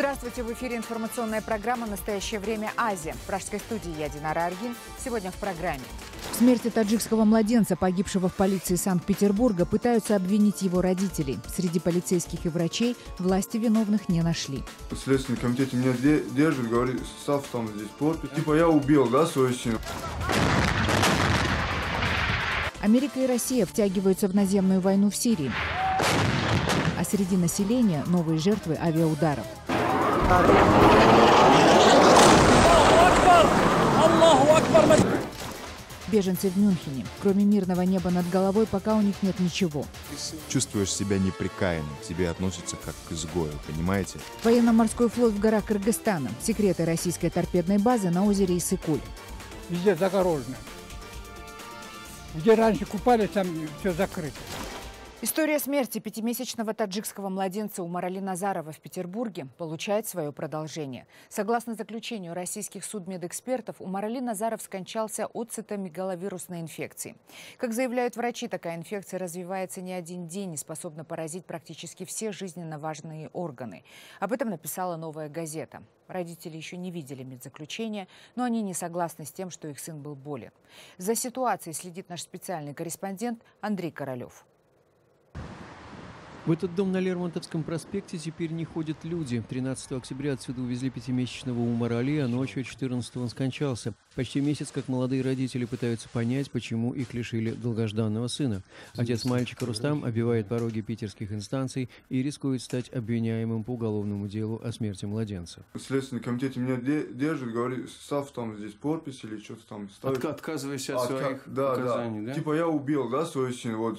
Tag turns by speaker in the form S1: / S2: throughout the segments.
S1: Здравствуйте! В эфире информационная программа «Настоящее время. Азия». В пражской студии я, Динара Аргин. Сегодня в программе. В смерти таджикского младенца, погибшего в полиции Санкт-Петербурга, пытаются обвинить его родителей. Среди полицейских и врачей власти виновных не нашли.
S2: В Следственном комитете меня держит, говорит, став там здесь подпись. Типа я убил, да, свою семью.
S1: Америка и Россия втягиваются в наземную войну в Сирии. А среди населения новые жертвы авиаударов. Беженцы в Мюнхене. Кроме мирного неба над головой, пока у них нет ничего.
S3: Чувствуешь себя неприкаянным, к тебе относятся как к изгою, понимаете?
S1: Военно-морской флот в горах Кыргызстана. Секреты российской торпедной базы на озере Иссык-Куль.
S4: Везде загорожено. Где раньше купались, там все закрыто.
S1: История смерти пятимесячного таджикского младенца Умарали Назарова в Петербурге получает свое продолжение. Согласно заключению российских судмедэкспертов, Умарали Назаров скончался от цитомегаловирусной инфекции. Как заявляют врачи, такая инфекция развивается не один день и способна поразить практически все жизненно важные органы. Об этом написала «Новая газета». Родители еще не видели медзаключения, но они не согласны с тем, что их сын был болен. За ситуацией следит наш специальный корреспондент Андрей Королев.
S5: В этот дом на Лермонтовском проспекте теперь не ходят люди. 13 октября отсюда увезли пятимесячного Умарали, а ночью 14-го он скончался. Почти месяц, как молодые родители пытаются понять, почему их лишили долгожданного сына. Отец мальчика Рустам оббивает пороги питерских инстанций и рискует стать обвиняемым по уголовному делу о смерти младенца.
S2: В Следственном комитете меня держит, говорит, став там здесь подпись или что-то там ставит.
S6: Отказывайся от своих показаний, да?
S2: Типа я убил, да, свою семью. Вот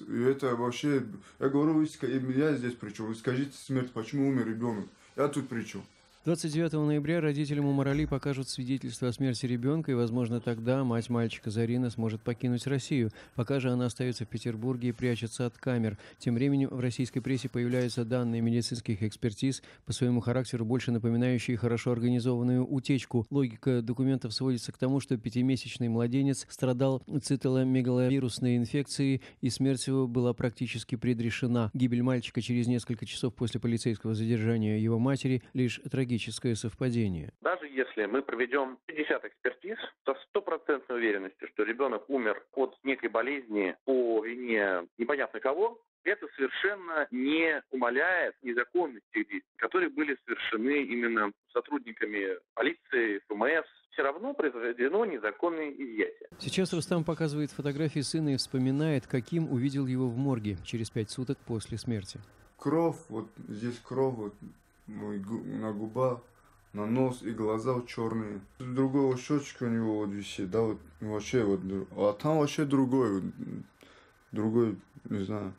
S2: это вообще, я говорю, я здесь при чем? Вы скажите смерть, почему умер ребенок? Я тут при чем?
S5: 29 ноября родителям Умарали покажут свидетельство о смерти ребенка, и, возможно, тогда мать мальчика Зарина сможет покинуть Россию. Пока же она остается в Петербурге и прячется от камер. Тем временем в российской прессе появляются данные медицинских экспертиз, по своему характеру больше напоминающие хорошо организованную утечку. Логика документов сводится к тому, что пятимесячный младенец страдал цитомегаловирусной инфекцией, и смерть его была практически предрешена. Гибель мальчика через несколько часов после полицейского задержания его матери – лишь трагическое совпадение.
S7: Даже если мы проведем 50 экспертиз, со стопроцентной уверенностью, что ребенок умер от некой болезни по вине непонятно кого, это совершенно не умаляет незаконности действий, которые были совершены именно сотрудниками полиции, ФМС. Все равно произведено незаконное изъятие.
S5: Сейчас Рустам показывает фотографии сына и вспоминает, каким увидел его в морге через 5 суток после смерти.
S2: Кровь, вот здесь кровь, вот на губах, на нос и глаза вот черные. Другого щечка у него вот висит, да, вот вообще вот, а там вообще другой, не знаю,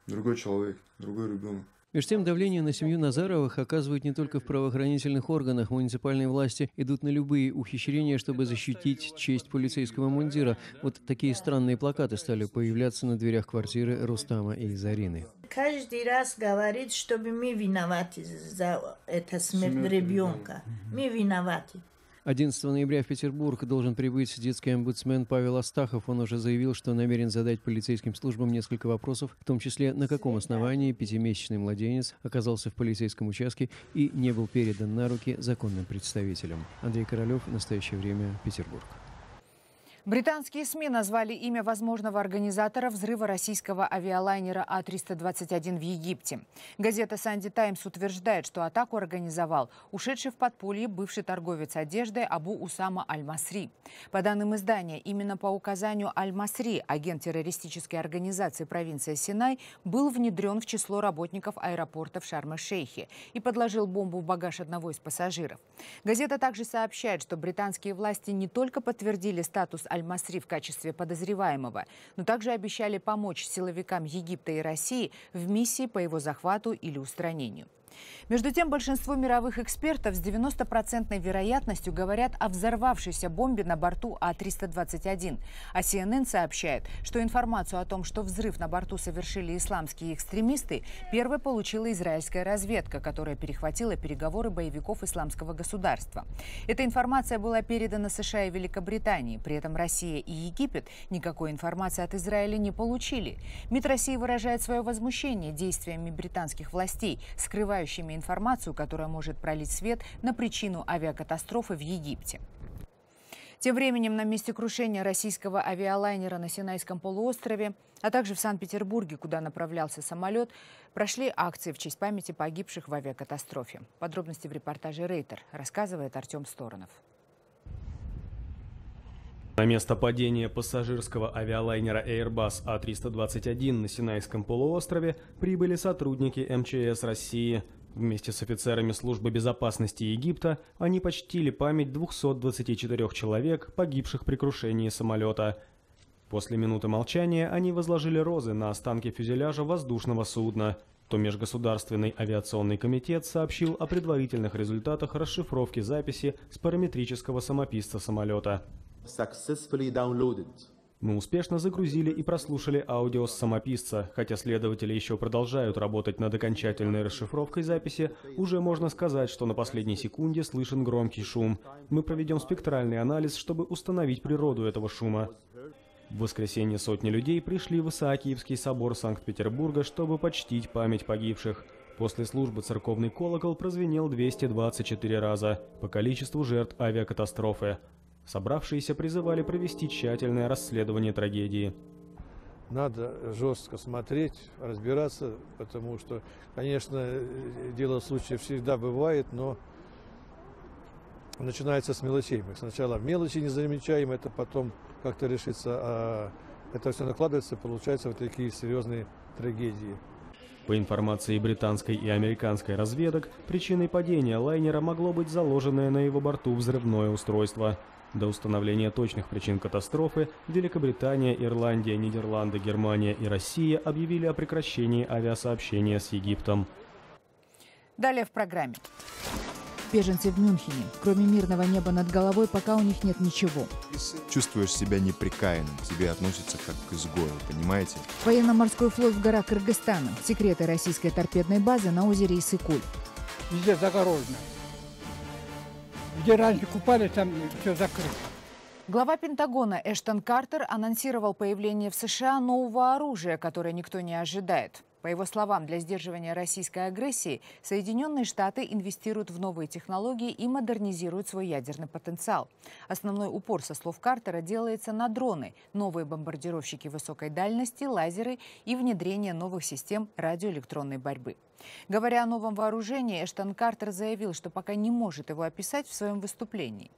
S2: другой человек, другой ребенок.
S5: Между тем, давление на семью Назаровых оказывают не только в правоохранительных органах. Муниципальные власти идут на любые ухищрения, чтобы защитить честь полицейского мундира. Вот такие странные плакаты стали появляться на дверях квартиры Рустама и Зарины.
S8: Каждый раз говорит, чтобы мы виноваты за это смерть ребенка. Мы виноваты.
S5: 11 ноября в Петербург должен прибыть детский омбудсмен Павел Астахов. Он уже заявил, что намерен задать полицейским службам несколько вопросов, в том числе, на каком основании пятимесячный младенец оказался в полицейском участке и не был передан на руки законным представителям. Андрей Королев, «Настоящее время», Петербург.
S1: Британские СМИ назвали имя возможного организатора взрыва российского авиалайнера А-321 в Египте. Газета «Санди Таймс» утверждает, что атаку организовал ушедший в подполье бывший торговец одеждой Абу Усама Аль-Масри. По данным издания, именно по указанию Аль-Масри агент террористической организации «Провинция Синай» был внедрен в число работников аэропорта в Шарм-эль-Шейхе и подложил бомбу в багаж одного из пассажиров. Газета также сообщает, что британские власти не только подтвердили статус Аль-Масри в качестве подозреваемого, но также обещали помочь силовикам Египта и России в миссии по его захвату или устранению. Между тем, большинство мировых экспертов с 90% вероятностью говорят о взорвавшейся бомбе на борту А-321. А CNN сообщает, что информацию о том, что взрыв на борту совершили исламские экстремисты, первой получила израильская разведка, которая перехватила переговоры боевиков исламского государства. Эта информация была передана США и Великобритании. При этом Россия и Египет никакой информации от Израиля не получили. МИД России выражает свое возмущение действиями британских властей, скрывающих раскрывающими информацию, которая может пролить свет на причину авиакатастрофы в Египте. Тем временем на месте крушения российского авиалайнера на Синайском полуострове, а также в Санкт-Петербурге, куда направлялся самолет, прошли акции в честь памяти погибших в авиакатастрофе. Подробности в репортаже «Рейтер», рассказывает Артем Сторонов.
S9: На место падения пассажирского авиалайнера Airbus А321 на Синайском полуострове прибыли сотрудники МЧС России. Вместе с офицерами службы безопасности Египта они почтили память 224 человек, погибших при крушении самолета. После минуты молчания они возложили розы на останки фюзеляжа воздушного судна. То Межгосударственный авиационный комитет сообщил о предварительных результатах расшифровки записи с параметрического самописца самолета. Мы успешно загрузили и прослушали аудио с самописца. Хотя следователи еще продолжают работать над окончательной расшифровкой записи, уже можно сказать, что на последней секунде слышен громкий шум. Мы проведем спектральный анализ, чтобы установить природу этого шума. В воскресенье сотни людей пришли в Исаакиевский собор Санкт-Петербурга, чтобы почтить память погибших. После службы церковный колокол прозвенел 224 раза по количеству жертв авиакатастрофы. Собравшиеся призывали провести тщательное расследование трагедии.
S10: Надо жестко смотреть, разбираться, потому что, конечно, дело случаев всегда бывает, но начинается с мелочей. Мы сначала мелочи не замечаем, это потом как-то решится, а это все накладывается, получается вот такие серьезные трагедии.
S9: По информации британской и американской разведок, причиной падения лайнера могло быть заложенное на его борту взрывное устройство. До установления точных причин катастрофы Великобритания, Ирландия, Нидерланды, Германия и Россия объявили о прекращении авиасообщения с Египтом.
S1: Далее в программе. Беженцы в Мюнхене. Кроме мирного неба над головой, пока у них нет ничего.
S3: Чувствуешь себя неприкаянным, к тебе относятся как к изгою, понимаете?
S1: Военно-морской флот в горах Кыргызстана. Секреты российской торпедной базы на озере Иссык-Куль.
S4: Везде загорожено. Где раньше купались, там все закрыто.
S1: Глава Пентагона Эштон Картер анонсировал появление в США нового оружия, которое никто не ожидает. По его словам, для сдерживания российской агрессии Соединенные Штаты инвестируют в новые технологии и модернизируют свой ядерный потенциал. Основной упор, со слов Картера, делается на дроны, новые бомбардировщики высокой дальности, лазеры и внедрение новых систем радиоэлектронной борьбы. Говоря о новом вооружении, Эштон Картер заявил, что пока не может его описать в своем выступлении.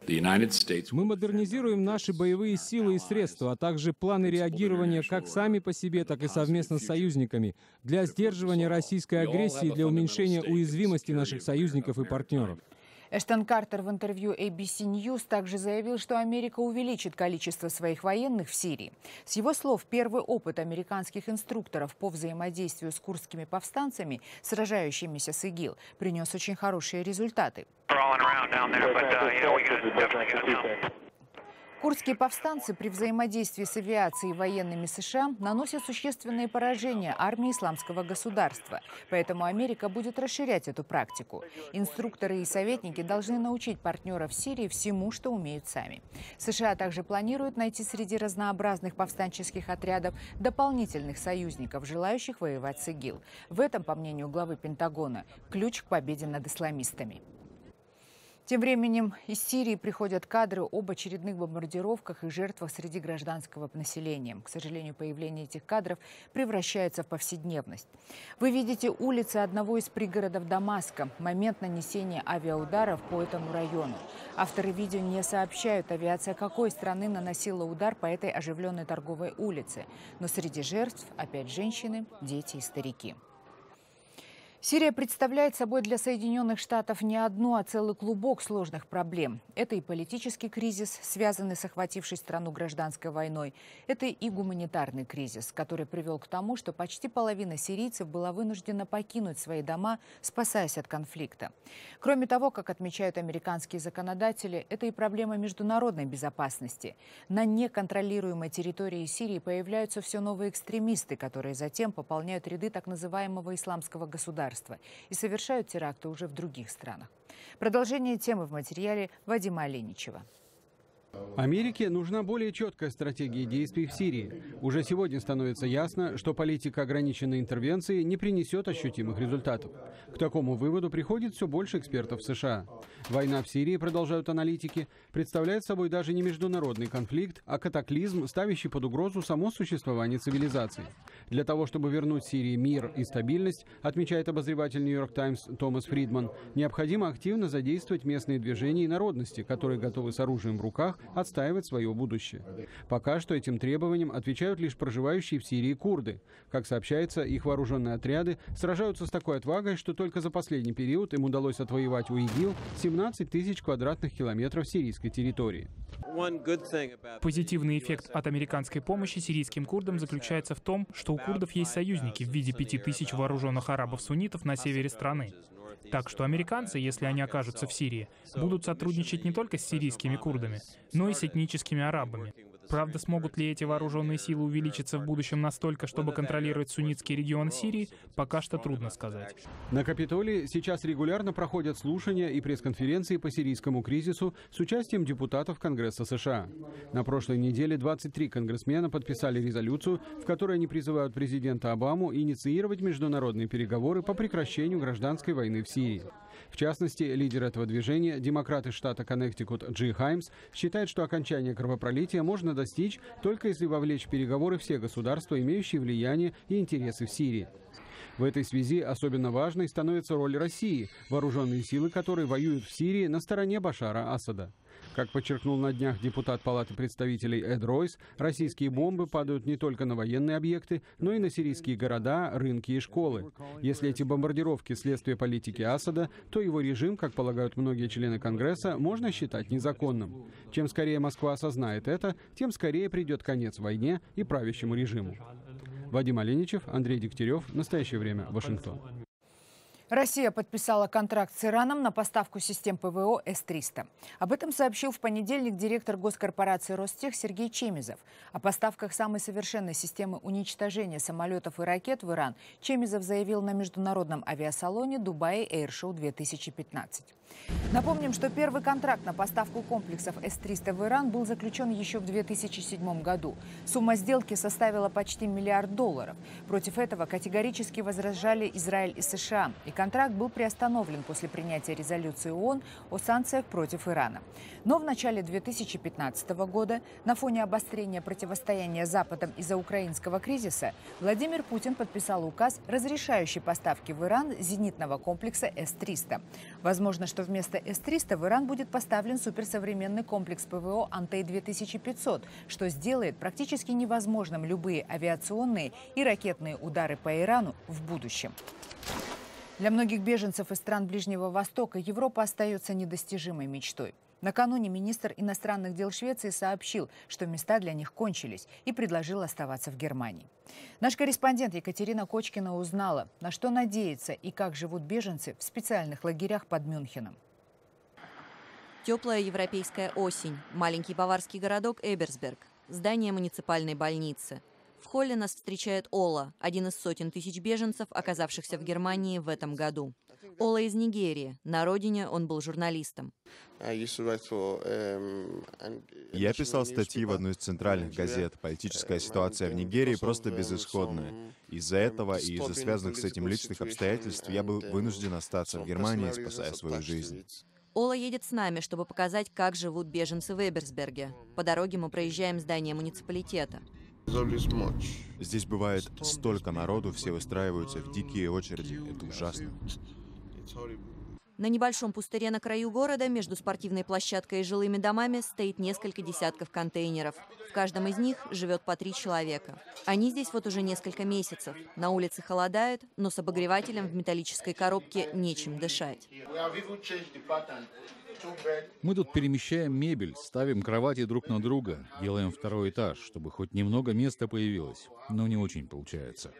S11: Мы модернизируем наши боевые силы и средства, а также планы реагирования как сами по себе, так и совместно с союзниками для сдерживания российской агрессии, для уменьшения уязвимости наших союзников и партнеров.
S1: Эштон Картер в интервью ABC News также заявил, что Америка увеличит количество своих военных в Сирии. С его слов, первый опыт американских инструкторов по взаимодействию с курдскими повстанцами, сражающимися с ИГИЛ, принес очень хорошие результаты. Курдские повстанцы при взаимодействии с авиацией и военными США наносят существенные поражения армии Исламского государства. Поэтому Америка будет расширять эту практику. Инструкторы и советники должны научить партнеров Сирии всему, что умеют сами. США также планируют найти среди разнообразных повстанческих отрядов дополнительных союзников, желающих воевать с ИГИЛ. В этом, по мнению главы Пентагона, ключ к победе над исламистами. Тем временем из Сирии приходят кадры об очередных бомбардировках и жертвах среди гражданского населения. К сожалению, появление этих кадров превращается в повседневность. Вы видите улицы одного из пригородов Дамаска. Момент нанесения авиаударов по этому району. Авторы видео не сообщают, авиация какой страны наносила удар по этой оживленной торговой улице. Но среди жертв опять женщины, дети и старики. Сирия представляет собой для Соединенных Штатов не одну, а целый клубок сложных проблем. Это и политический кризис, связанный с охватившей страну гражданской войной. Это и гуманитарный кризис, который привел к тому, что почти половина сирийцев была вынуждена покинуть свои дома, спасаясь от конфликта. Кроме того, как отмечают американские законодатели, это и проблема международной безопасности. На неконтролируемой территории Сирии появляются все новые экстремисты, которые затем пополняют ряды так называемого исламского государства и совершают теракты уже в других странах. Продолжение темы в материале Вадима Оленичева.
S12: Америке нужна более четкая стратегия действий в Сирии. Уже сегодня становится ясно, что политика ограниченной интервенции не принесет ощутимых результатов. К такому выводу приходит все больше экспертов США. Война в Сирии, продолжают аналитики, представляет собой даже не международный конфликт, а катаклизм, ставящий под угрозу само существование цивилизации. Для того, чтобы вернуть Сирии мир и стабильность, отмечает обозреватель «Нью-Йорк Таймс» Томас Фридман, необходимо активно задействовать местные движения и народности, которые готовы с оружием в руках отстаивать свое будущее. Пока что этим требованиям отвечают лишь проживающие в Сирии курды. Как сообщается, их вооруженные отряды сражаются с такой отвагой, что только за последний период им удалось отвоевать у ИГИЛ 17 тысяч квадратных километров сирийской территории.
S13: Позитивный эффект от американской помощи сирийским курдам заключается в том, что у курдов есть союзники в виде 5000 вооруженных арабов-суннитов на севере страны. Так что американцы, если они окажутся в Сирии, будут сотрудничать не только с сирийскими курдами, но и с этническими арабами. Правда, смогут ли эти вооруженные силы увеличиться в будущем настолько, чтобы контролировать суннитский регион Сирии, пока что трудно сказать.
S12: На Капитолии сейчас регулярно проходят слушания и пресс-конференции по сирийскому кризису с участием депутатов Конгресса США. На прошлой неделе 23 конгрессмена подписали резолюцию, в которой они призывают президента Обаму инициировать международные переговоры по прекращению гражданской войны в Сирии. В частности, лидер этого движения, демократ из штата Коннектикут Джи Хаймс, считает, что окончание кровопролития можно достичь только если вовлечь в переговоры все государства, имеющие влияние и интересы в Сирии. В этой связи особенно важной становится роль России, вооруженные силы которой воюют в Сирии на стороне Башара Асада. Как подчеркнул на днях депутат Палаты представителей Эд Ройс, российские бомбы падают не только на военные объекты, но и на сирийские города, рынки и школы. Если эти бомбардировки следствие политики Асада, то его режим, как полагают многие члены Конгресса, можно считать незаконным. Чем скорее Москва осознает это, тем скорее придет конец войне и правящему режиму. Вадим Оленичев, Андрей Дегтярев. Настоящее время. Вашингтон.
S1: Россия подписала контракт с Ираном на поставку систем ПВО С-300. Об этом сообщил в понедельник директор госкорпорации «Ростех» Сергей Чемизов. О поставках самой совершенной системы уничтожения самолетов и ракет в Иран Чемизов заявил на международном авиасалоне «Дубай Эйршоу 2015». Напомним, что первый контракт на поставку комплексов С-300 в Иран был заключен еще в 2007 году. Сумма сделки составила почти $1 миллиард. Против этого категорически возражали Израиль и США. И контракт был приостановлен после принятия резолюции ООН о санкциях против Ирана. Но в начале 2015 года, на фоне обострения противостояния с Западом из-за украинского кризиса, Владимир Путин подписал указ, разрешающий поставки в Иран зенитного комплекса С-300. Возможно, что вместо С-300 в Иран будет поставлен суперсовременный комплекс ПВО «Антей-2500», что сделает практически невозможным любые авиационные и ракетные удары по Ирану в будущем. Для многих беженцев из стран Ближнего Востока Европа остается недостижимой мечтой. Накануне министр иностранных дел Швеции сообщил, что места для них кончились, и предложил оставаться в Германии. Наш корреспондент Екатерина Кочкина узнала, на что надеются и как живут беженцы в специальных лагерях под Мюнхеном.
S14: Теплая европейская осень, маленький баварский городок Эберсберг, здание муниципальной больницы. В холле нас встречает Ола, один из сотен тысяч беженцев, оказавшихся в Германии в этом году. Ола из Нигерии. На родине он был журналистом.
S3: Я писал статьи в одной из центральных газет. Политическая ситуация в Нигерии просто безысходная. Из-за этого и из-за связанных с этим личных обстоятельств я был вынужден остаться в Германии, спасая свою жизнь.
S14: Ола едет с нами, чтобы показать, как живут беженцы в Эберсберге. По дороге мы проезжаем здание муниципалитета.
S3: Здесь бывает столько народу, все выстраиваются в дикие очереди. Это ужасно.
S14: На небольшом пустыре на краю города между спортивной площадкой и жилыми домами стоит несколько десятков контейнеров. В каждом из них живет по 3 человека. Они здесь вот уже несколько месяцев. На улице холодает, но с обогревателем в металлической коробке нечем дышать.
S15: Мы тут перемещаем мебель, ставим кровати друг на друга, делаем 2-й этаж, чтобы хоть немного места появилось, но не очень получается.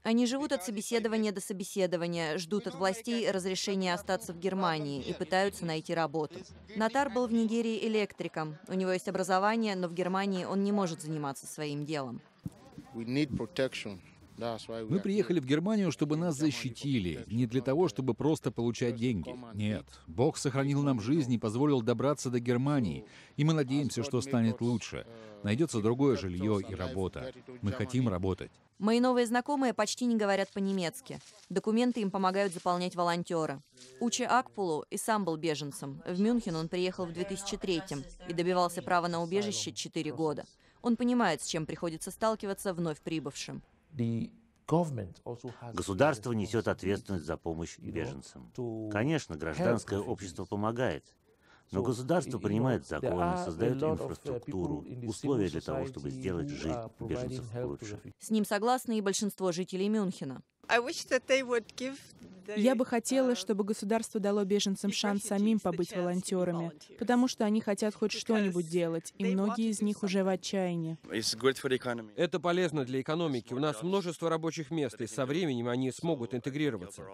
S14: Они живут от собеседования до собеседования, ждут от властей разрешения остаться в Германии и пытаются найти работу. Натар был в Нигерии электриком. У него есть образование, но в Германии он не может заниматься своим делом.
S15: Мы приехали в Германию, чтобы нас защитили, не для того, чтобы просто получать деньги. Нет, Бог сохранил нам жизнь и позволил добраться до Германии, и мы надеемся, что станет лучше. Найдется другое жилье и работа. Мы хотим работать.
S14: Мои новые знакомые почти не говорят по-немецки. Документы им помогают заполнять волонтеры. Учи Акпулу и сам был беженцем. В Мюнхен он приехал в 2003-м и добивался права на убежище 4 года. Он понимает, с чем приходится сталкиваться вновь прибывшим.
S16: Государство несет ответственность за помощь беженцам. Конечно, гражданское общество помогает. Но государство принимает законы, создает инфраструктуру, условия для того, чтобы сделать жизнь беженцев лучше.
S14: С ним согласны и большинство жителей Мюнхена.
S17: Я бы хотела, чтобы государство дало беженцам шанс самим побыть волонтерами, потому что они хотят хоть что-нибудь делать, и многие из них уже в отчаянии.
S18: Это полезно для экономики. У нас множество рабочих мест, и со временем они смогут интегрироваться.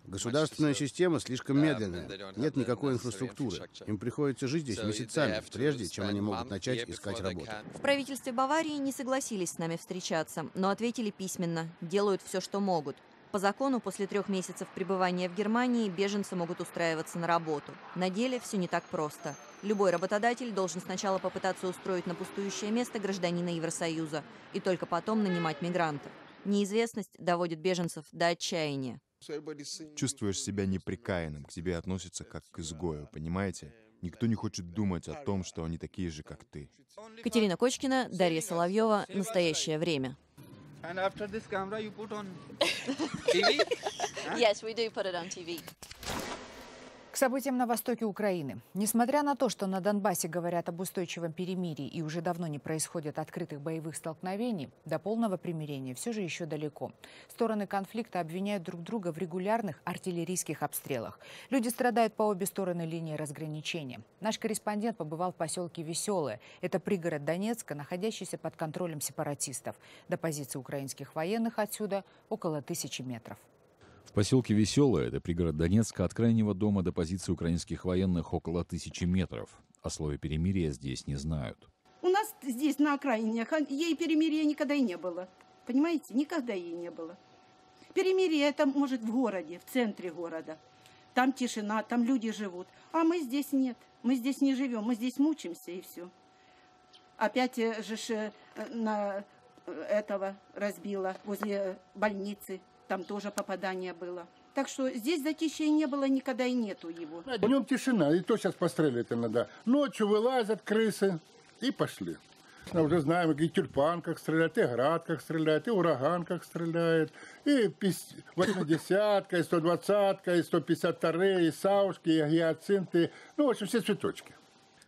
S19: Государственная система слишком медленная. Нет никакой инфраструктуры. Им приходится жить здесь месяцами, прежде чем они могут начать искать работу.
S14: В правительстве Баварии не согласились с нами встречаться, но ответили письменно. Делают все, что могут. По закону, после 3 месяцев пребывания в Германии беженцы могут устраиваться на работу. На деле все не так просто. Любой работодатель должен сначала попытаться устроить на пустующее место гражданина Евросоюза и только потом нанимать мигрантов. Неизвестность доводит беженцев до отчаяния.
S3: Чувствуешь себя неприкаянным, к тебе относятся как к изгою, понимаете? Никто не хочет думать о том, что они такие же, как ты.
S14: Катерина Кочкина, Дарья Соловьева. Настоящее время.
S20: And after this camera, you put on TV?
S14: Yes, we do put it on TV.
S1: К событиям на востоке Украины. Несмотря на то, что на Донбассе говорят об устойчивом перемирии и уже давно не происходит открытых боевых столкновений, до полного примирения все же еще далеко. Стороны конфликта обвиняют друг друга в регулярных артиллерийских обстрелах. Люди страдают по обе стороны линии разграничения. Наш корреспондент побывал в поселке Веселое. Это пригород Донецка, находящийся под контролем сепаратистов. До позиции украинских военных отсюда около 1000 метров.
S15: В поселке Веселое, это пригород Донецка, от крайнего дома до позиции украинских военных около 1000 метров. О слове перемирия здесь не знают.
S21: У нас здесь, на окраине, ей перемирия никогда и не было. Понимаете? Никогда ей не было. Перемирие это может в городе, в центре города. Там тишина, там люди живут. А мы здесь нет. Мы здесь не живем, мы здесь мучимся и все. Опять же на этого разбила возле больницы. Там тоже попадание было. Так что здесь затишья не было никогда и нету его.
S22: Днем тишина, и то сейчас пострелять иногда. Ночью вылазят крысы и пошли. Мы уже знаем, и тюльпан как стреляет, и град как стреляет, и ураган как стреляет, и 80-ка, и 120-ка, и 152-й, и саушки, и гиацинты. Ну, в общем, все цветочки.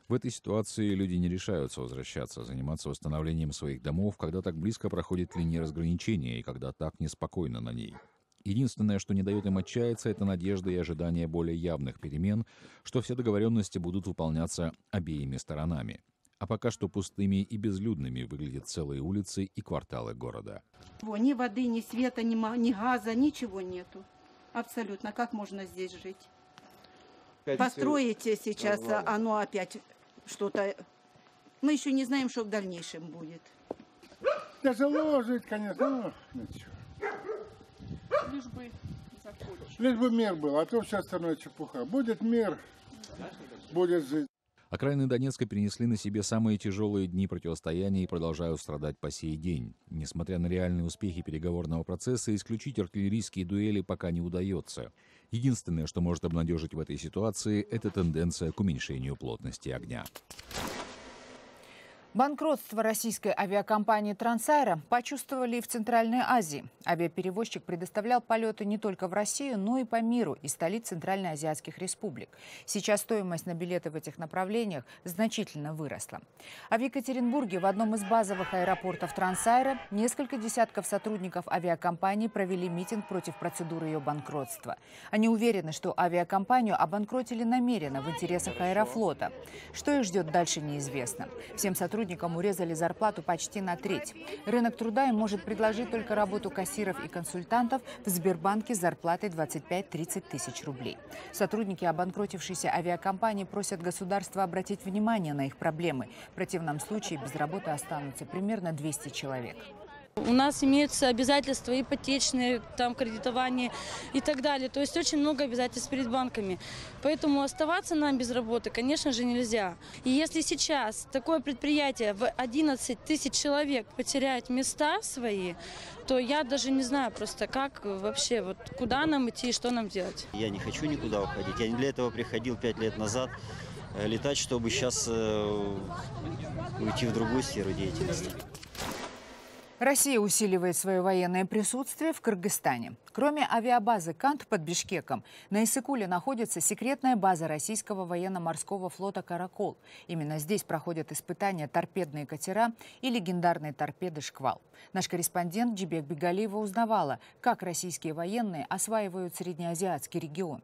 S15: В этой ситуации люди не решаются возвращаться, заниматься восстановлением своих домов, когда так близко проходит линия разграничения и когда так неспокойно на ней. Единственное, что не дает им отчаяться, это надежда и ожидание более явных перемен, что все договоренности будут выполняться обеими сторонами. А пока что пустыми и безлюдными выглядят целые улицы и кварталы города.
S21: Ни воды, ни света, ни газа, ничего нету. Абсолютно. Как можно здесь жить? Построить сейчас оно опять что-то. Мы еще не знаем, что в дальнейшем будет.
S22: Тяжело жить, конечно, но ничего. Лишь бы мир был, а то все остальное чепуха. Будет мир, будет жить.
S15: Окраины Донецка перенесли на себе самые тяжелые дни противостояния и продолжают страдать по сей день. Несмотря на реальные успехи переговорного процесса, исключить артиллерийские дуэли пока не удается. Единственное, что может обнадежить в этой ситуации, это тенденция к уменьшению плотности огня.
S1: Банкротство российской авиакомпании «Трансаэро» почувствовали и в Центральной Азии. Авиаперевозчик предоставлял полеты не только в Россию, но и по миру из столиц центральноазиатских республик. Сейчас стоимость на билеты в этих направлениях значительно выросла. А в Екатеринбурге в одном из базовых аэропортов «Трансаэро» несколько десятков сотрудников авиакомпании провели митинг против процедуры ее банкротства. Они уверены, что авиакомпанию обанкротили намеренно в интересах Аэрофлота. Что их ждет дальше, неизвестно. Всем сотрудникам урезали зарплату почти на треть. Рынок труда им может предложить только работу кассиров и консультантов в Сбербанке с зарплатой 25-30 тысяч рублей. Сотрудники обанкротившейся авиакомпании просят государства обратить внимание на их проблемы. В противном случае без работы останутся примерно 200 человек.
S6: У нас имеются обязательства ипотечные, там, кредитование и так далее. То есть очень много обязательств перед банками. Поэтому оставаться нам без работы, конечно же, нельзя. И если сейчас такое предприятие в 11 тысяч человек потеряет места свои, то я даже не знаю просто, как вообще, вот куда нам идти и что нам делать.
S7: Я не хочу никуда уходить. Я не для этого приходил 5 лет назад летать, чтобы сейчас уйти в другую сферу деятельности.
S1: Россия усиливает свое военное присутствие в Кыргызстане. Кроме авиабазы Кант под Бишкеком, на Иссык-Куле находится секретная база российского военно-морского флота «Каракол». Именно здесь проходят испытания торпедные катера и легендарные торпеды «Шквал». Наш корреспондент Джибек Бегалиева узнавала, как российские военные осваивают среднеазиатский регион.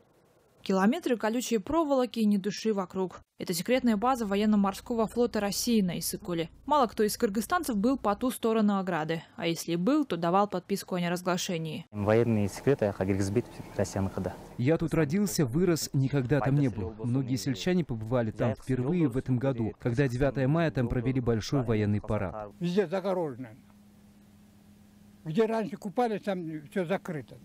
S23: Километры колючей проволоки и ни души вокруг. Это секретная база военно-морского флота России на Иссык-Куле. Мало кто из кыргызстанцев был по ту сторону ограды. А если и был, то давал подписку о неразглашении.
S24: Военные секреты
S25: Я тут родился, вырос, никогда там не был. Многие сельчане побывали там впервые в этом году, когда 9 мая там провели большой военный парад.
S4: Везде загорожено. Где раньше купались, там все закрыто.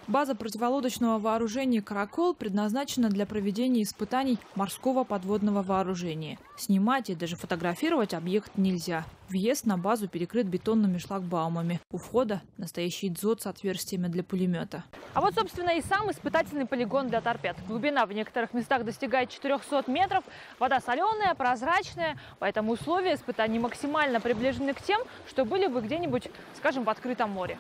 S23: База противолодочного вооружения «Каракол» предназначена для проведения испытаний морского подводного вооружения. Снимать и даже фотографировать объект нельзя. Въезд на базу перекрыт бетонными шлагбаумами. У входа настоящий дзот с отверстиями для пулемета.
S26: А вот, собственно, и сам испытательный полигон для торпед. Глубина в некоторых местах достигает 400 метров. Вода соленая, прозрачная. Поэтому условия испытаний максимально приближены к тем, что были бы где-нибудь, скажем, в открытом море.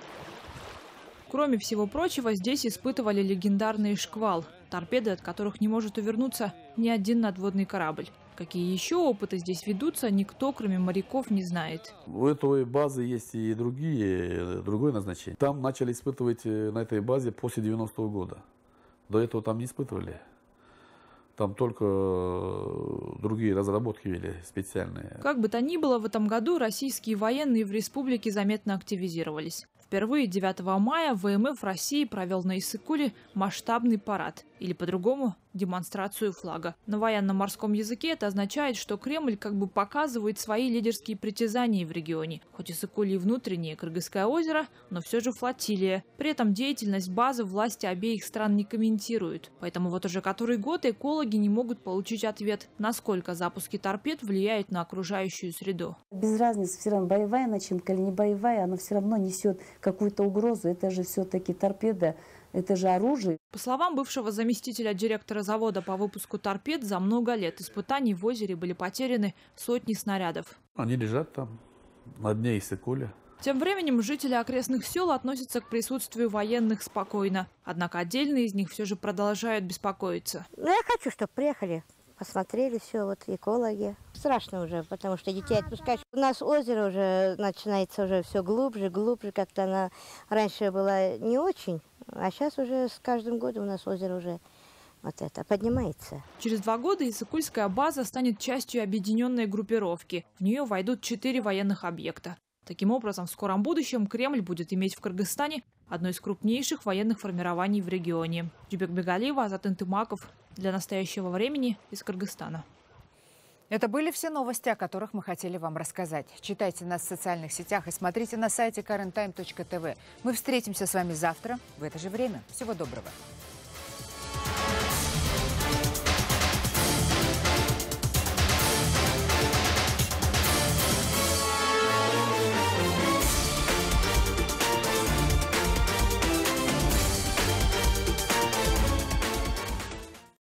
S23: Кроме всего прочего, здесь испытывали легендарный «Шквал», торпеды, от которых не может увернуться ни один надводный корабль. Какие еще опыты здесь ведутся, никто, кроме моряков, не знает.
S27: У этой базы есть и другое назначение. Там начали испытывать на этой базе после 90-го года. До этого там не испытывали. Там только другие разработки вели специальные.
S23: Как бы то ни было, в этом году российские военные в республике заметно активизировались. Впервые 9 мая ВМФ России провел на Иссык-Куле масштабный парад, или по-другому демонстрацию флага. На военно-морском языке это означает, что Кремль как бы показывает свои лидерские притязания в регионе. Хоть Иссык-Куле и внутреннее Кыргызское озеро, но все же флотилия. При этом деятельность базы власти обеих стран не комментируют. Поэтому вот уже который год экологи не могут получить ответ, насколько запуски торпед влияют на окружающую среду.
S28: Без разницы, все равно боевая начинка или не боевая, она все равно несет какую-то угрозу. Это же все-таки торпеда. Это же оружие.
S23: По словам бывшего заместителя директора завода по выпуску торпед, за много лет испытаний в озере были потеряны сотни снарядов.
S27: Они лежат там, на дне Иссык-Куля.
S23: Тем временем жители окрестных сел относятся к присутствию военных спокойно. Однако отдельные из них все же продолжают беспокоиться.
S29: Я хочу, чтобы приехали, посмотрели все, вот экологи. Страшно уже, потому что детей отпускаешь. У нас озеро уже начинается уже все глубже, глубже. Как-то она раньше была не очень. А сейчас уже с каждым годом у нас озеро уже вот это поднимается.
S23: Через 2 года Иссык-Кульская база станет частью объединенной группировки. В нее войдут 4 военных объекта. Таким образом, в скором будущем Кремль будет иметь в Кыргызстане одно из крупнейших военных формирований в регионе. Джибек Бегалиева, Азат Интымаков. Для настоящего времени из Кыргызстана.
S1: Это были все новости, о которых мы хотели вам рассказать. Читайте нас в социальных сетях и смотрите на сайте KarenTime.tv. Мы встретимся с вами завтра в это же время. Всего доброго.